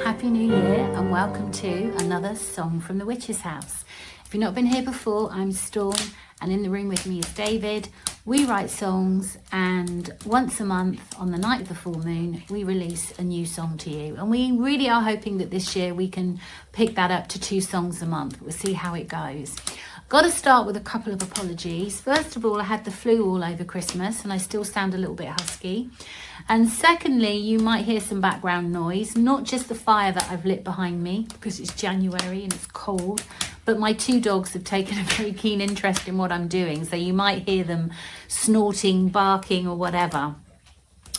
Happy New Year and welcome to another Song from the Witch's House. If you've not been here before, I'm Storm and in the room with me is David. We write songs and once a month on the night of the full moon we release a new song to you, and we really are hoping that this year we can pick that up to 2 songs a month. We'll see how it goes. Got to start with a couple of apologies. First of all, I had the flu all over Christmas and I still sound a little bit husky. And secondly, you might hear some background noise, not just the fire that I've lit behind me because it's January and it's cold, but my 2 dogs have taken a very keen interest in what I'm doing. So you might hear them snorting, barking or whatever.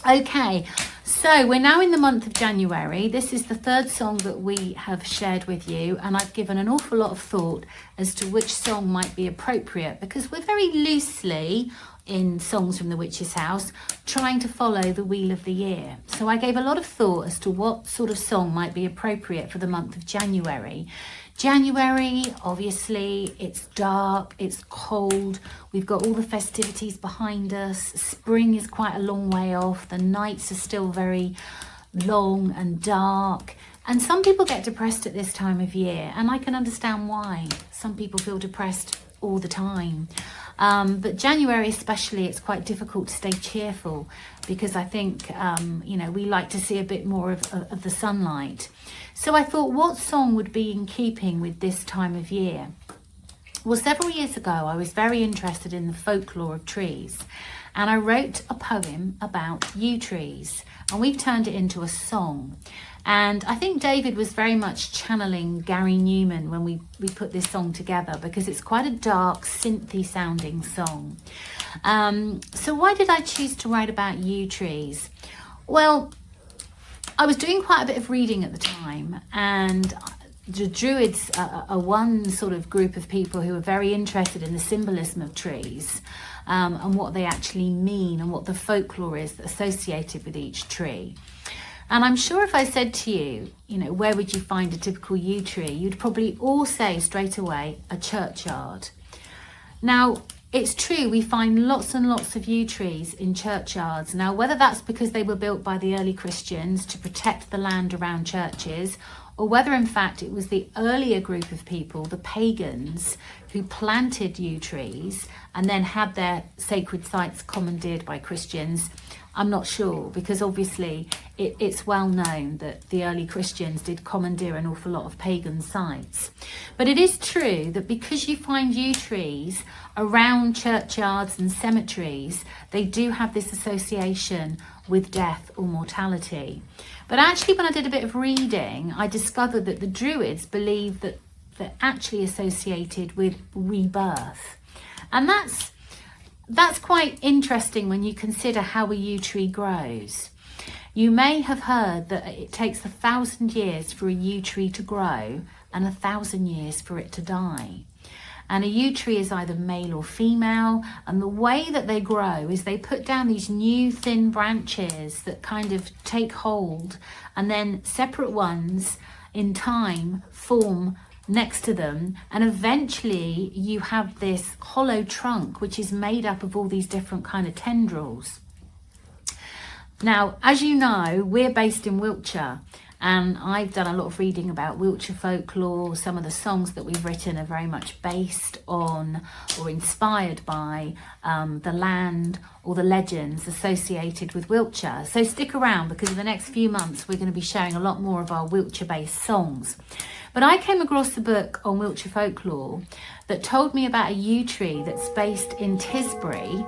Okay, so we're now in the month of January. This is the 3rd song that we have shared with you, and I've given an awful lot of thought as to which song might be appropriate because we're very loosely in Songs from the Witch's House trying to follow the wheel of the year. So I gave a lot of thought as to what sort of song might be appropriate for the month of January. January, obviously, it's dark, it's cold, we've got all the festivities behind us, spring is quite a long way off, the nights are still very long and dark, and some people get depressed at this time of year, and I can understand why. Some people feel depressed all the time. But January especially, it's quite difficult to stay cheerful because I think, we like to see a bit more of the sunlight. So I thought, what song would be in keeping with this time of year? Well, several years ago, I was very interested in the folklore of trees, and I wrote a poem about yew trees, and we've turned it into a song. And I think David was very much channeling Gary Newman when we put this song together because it's quite a dark, synthy sounding song. So why did I choose to write about yew trees? Well, I was doing quite a bit of reading at the time, and the Druids are one sort of group of people who are very interested in the symbolism of trees and what they actually mean and what the folklore is associated with each tree. And I'm sure if I said to you, where would you find a typical yew tree, you'd probably all say straight away, a churchyard. Now, it's true, we find lots and lots of yew trees in churchyards. Now, whether that's because they were built by the early Christians to protect the land around churches, or whether in fact it was the earlier group of people, the pagans, who planted yew trees and then had their sacred sites commandeered by Christians, I'm not sure, because obviously it's well known that the early Christians did commandeer an awful lot of pagan sites. But it is true that because you find yew trees around churchyards and cemeteries, they do have this association with death or mortality. But actually, when I did a bit of reading, I discovered that the Druids believed that they're actually associated with rebirth. And that's quite interesting when you consider how a yew tree grows. You may have heard that it takes 1,000 years for a yew tree to grow and 1,000 years for it to die. And a yew tree is either male or female, and the way that they grow is they put down these new thin branches that kind of take hold, and then separate ones in time form next to them, and eventually you have this hollow trunk which is made up of all these different kind of tendrils. Now, as you know, we're based in Wiltshire, and I've done a lot of reading about Wiltshire folklore. Some of the songs that we've written are very much based on or inspired by the land or the legends associated with Wiltshire. So stick around, because in the next few months we're going to be sharing a lot more of our Wiltshire-based songs. But I came across a book on Wiltshire folklore that told me about a yew tree that's based in Tisbury.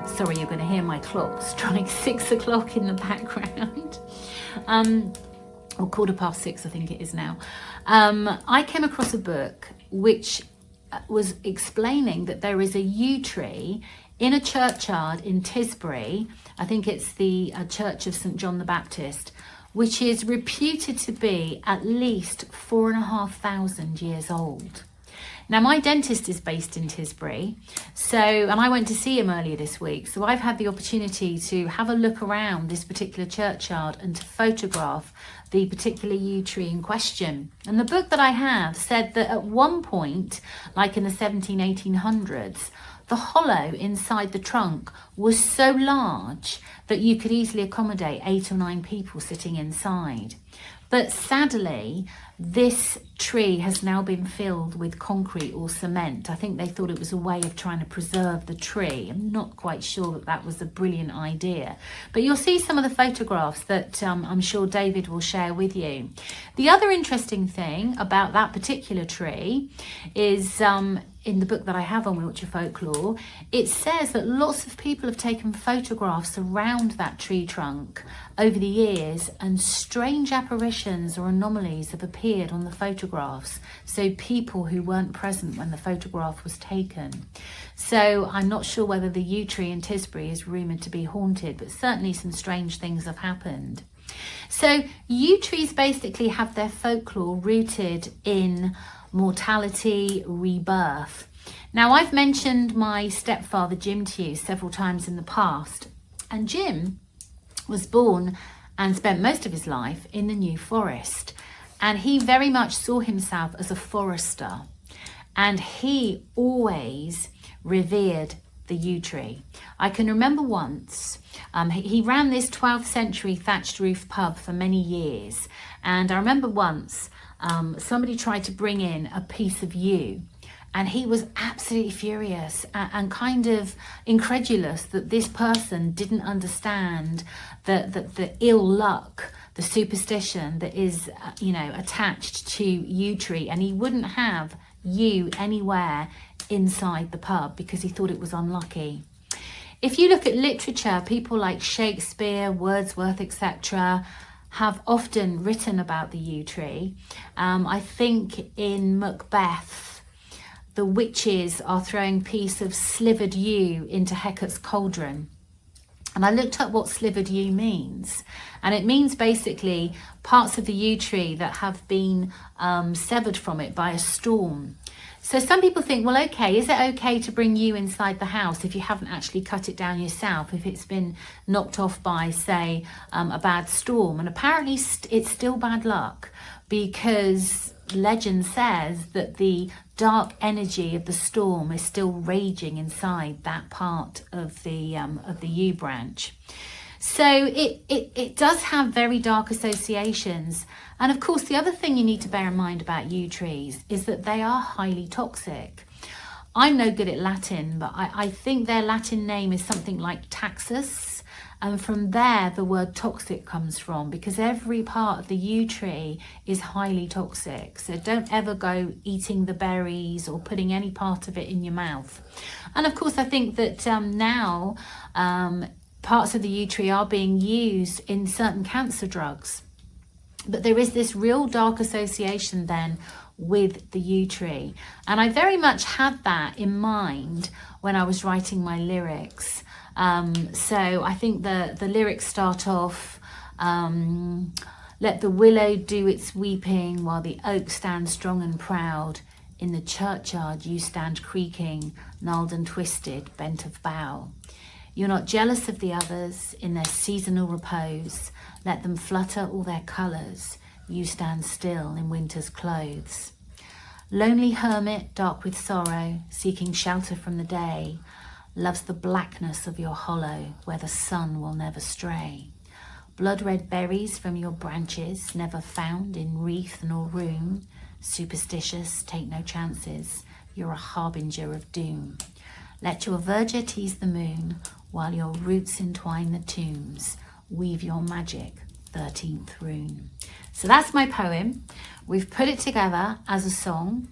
Sorry, you're going to hear my clock strike 6 o'clock in the background. Or 6:15, I think it is now. I came across a book which was explaining that there is a yew tree in a churchyard in Tisbury. I think it's the Church of St John the Baptist, which is reputed to be at least 4,500 years old. Now, my dentist is based in Tisbury, and I went to see him earlier this week, so I've had the opportunity to have a look around this particular churchyard and to photograph the particular yew tree in question. And the book that I have said that at one point, like in the 1800s, the hollow inside the trunk was so large that you could easily accommodate 8 or 9 people sitting inside. But sadly, this tree has now been filled with concrete or cement. I think they thought it was a way of trying to preserve the tree. I'm not quite sure that that was a brilliant idea. But you'll see some of the photographs that I'm sure David will share with you. The other interesting thing about that particular tree is in the book that I have on Wiltshire folklore, it says that lots of people have taken photographs around that tree trunk over the years, and strange apparitions or anomalies have appeared on the photographs. So people who weren't present when the photograph was taken. So I'm not sure whether the yew tree in Tisbury is rumoured to be haunted, but certainly some strange things have happened. So yew trees basically have their folklore rooted in mortality, rebirth. Now, I've mentioned my stepfather Jim to you several times in the past, and Jim was born and spent most of his life in the New Forest, and he very much saw himself as a forester, and he always revered the yew tree. I can remember once, he ran this 12th century thatched roof pub for many years, and I remember once somebody tried to bring in a piece of yew, and he was absolutely furious and kind of incredulous that this person didn't understand the ill luck, the superstition that is attached to yew tree, and he wouldn't have yew anywhere inside the pub because he thought it was unlucky. If you look at literature, people like Shakespeare, Wordsworth, etc., have often written about the yew tree. I think in Macbeth, the witches are throwing a piece of slivered yew into Hecate's cauldron. And I looked up what slivered yew means. And it means basically parts of the yew tree that have been severed from it by a storm. So some people think, well, okay, is it okay to bring yew inside the house if you haven't actually cut it down yourself, if it's been knocked off by, say, a bad storm? And apparently it's still bad luck, because legend says that the dark energy of the storm is still raging inside that part of the yew branch. So it does have very dark associations. And of course, the other thing you need to bear in mind about yew trees is that they are highly toxic. I'm no good at Latin, but I think their Latin name is something like taxus. And from there, the word toxic comes from, because every part of the yew tree is highly toxic. So don't ever go eating the berries or putting any part of it in your mouth. And of course, I think that now parts of the yew tree are being used in certain cancer drugs. But there is this real dark association then with the yew tree. And I very much had that in mind when I was writing my lyrics. So I think the lyrics start off, let the willow do its weeping while the oak stands strong and proud. In the churchyard you stand creaking, gnarled and twisted, bent of bough. You're not jealous of the others in their seasonal repose. Let them flutter all their colours. You stand still in winter's clothes. Lonely hermit, dark with sorrow, seeking shelter from the day, loves the blackness of your hollow where the sun will never stray. Blood-red berries from your branches, never found in wreath nor room. Superstitious, take no chances. You're a harbinger of doom. Let your verdure tease the moon, while your roots entwine the tombs. Weave your magic, 13th rune. So that's my poem. We've put it together as a song.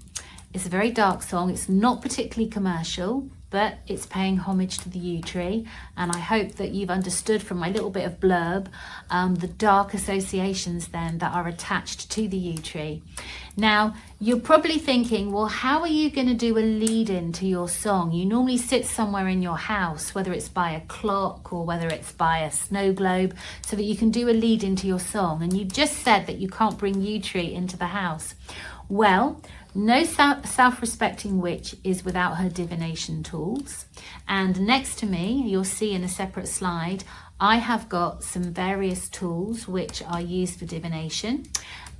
It's a very dark song. It's not particularly commercial, but it's paying homage to the yew tree. And I hope that you've understood from my little bit of blurb the dark associations then that are attached to the yew tree. Now, you're probably thinking, well, how are you going to do a lead-in to your song? You normally sit somewhere in your house, whether it's by a clock or whether it's by a snow globe, so that you can do a lead-in to your song. And you just said that you can't bring yew tree into the house. Well, no self-respecting witch is without her divination tools. And next to me, you'll see in a separate slide, I have got some various tools which are used for divination.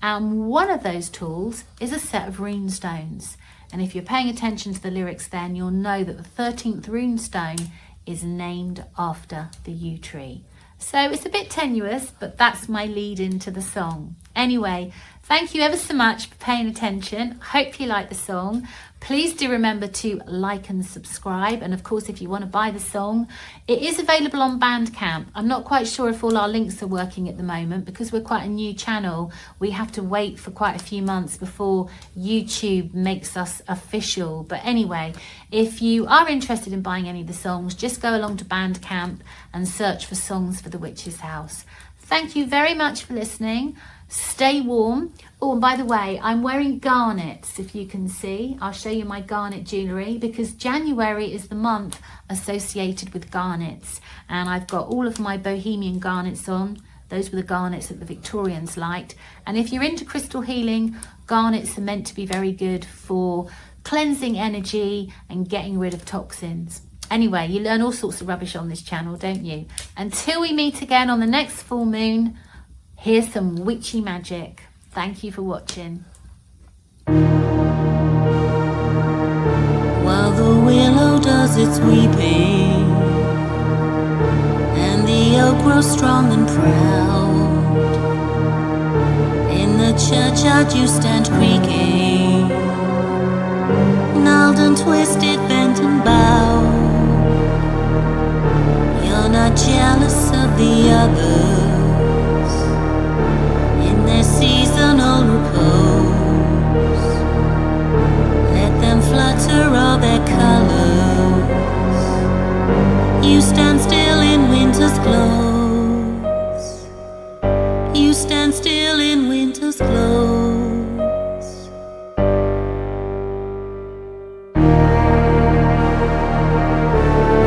And one of those tools is a set of rune stones. And if you're paying attention to the lyrics then, you'll know that the 13th rune stone is named after the yew tree. So it's a bit tenuous, but that's my lead into the song. Anyway, thank you ever so much for paying attention. Hope you like the song. Please do remember to like and subscribe. And of course, if you want to buy the song, it is available on Bandcamp. I'm not quite sure if all our links are working at the moment because we're quite a new channel. We have to wait for quite a few months before YouTube makes us official. But anyway, if you are interested in buying any of the songs, just go along to Bandcamp and search for Songs for the Witch's House. Thank you very much for listening. Stay warm. Oh, and by the way, I'm wearing garnets, if you can see. I'll show you my garnet jewellery because January is the month associated with garnets. And I've got all of my bohemian garnets on. Those were the garnets that the Victorians liked. And if you're into crystal healing, garnets are meant to be very good for cleansing energy and getting rid of toxins. Anyway, you learn all sorts of rubbish on this channel, don't you? Until we meet again on the next full moon, here's some witchy magic. Thank you for watching. While the willow does its weeping and the oak grows strong and proud, in the churchyard you stand creaking, gnarled and twisted, bent and bowed. You're not jealous of the others in their seasonal repose. Let them flutter all their colors. You stand still in winter's clothes. You stand still in winter's clothes.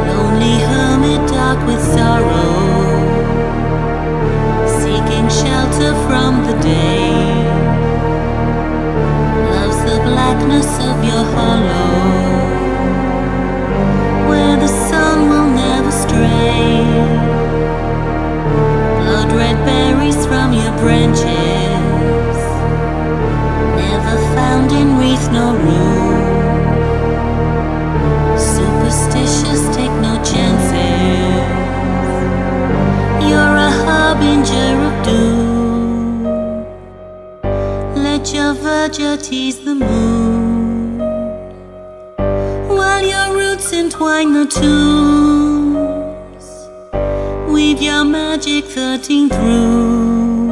Lonely hermit, dark with sorrow, seeking shelter from the day, loves the blackness of your hollow, where the sun will never stray. Blood red berries from your branches, never found in wreath nor room. Superstitious, take no chances. You're a harbinger of doom. Let your verdure tease the moon, while your roots entwine the tombs. Weave your magic 13 through.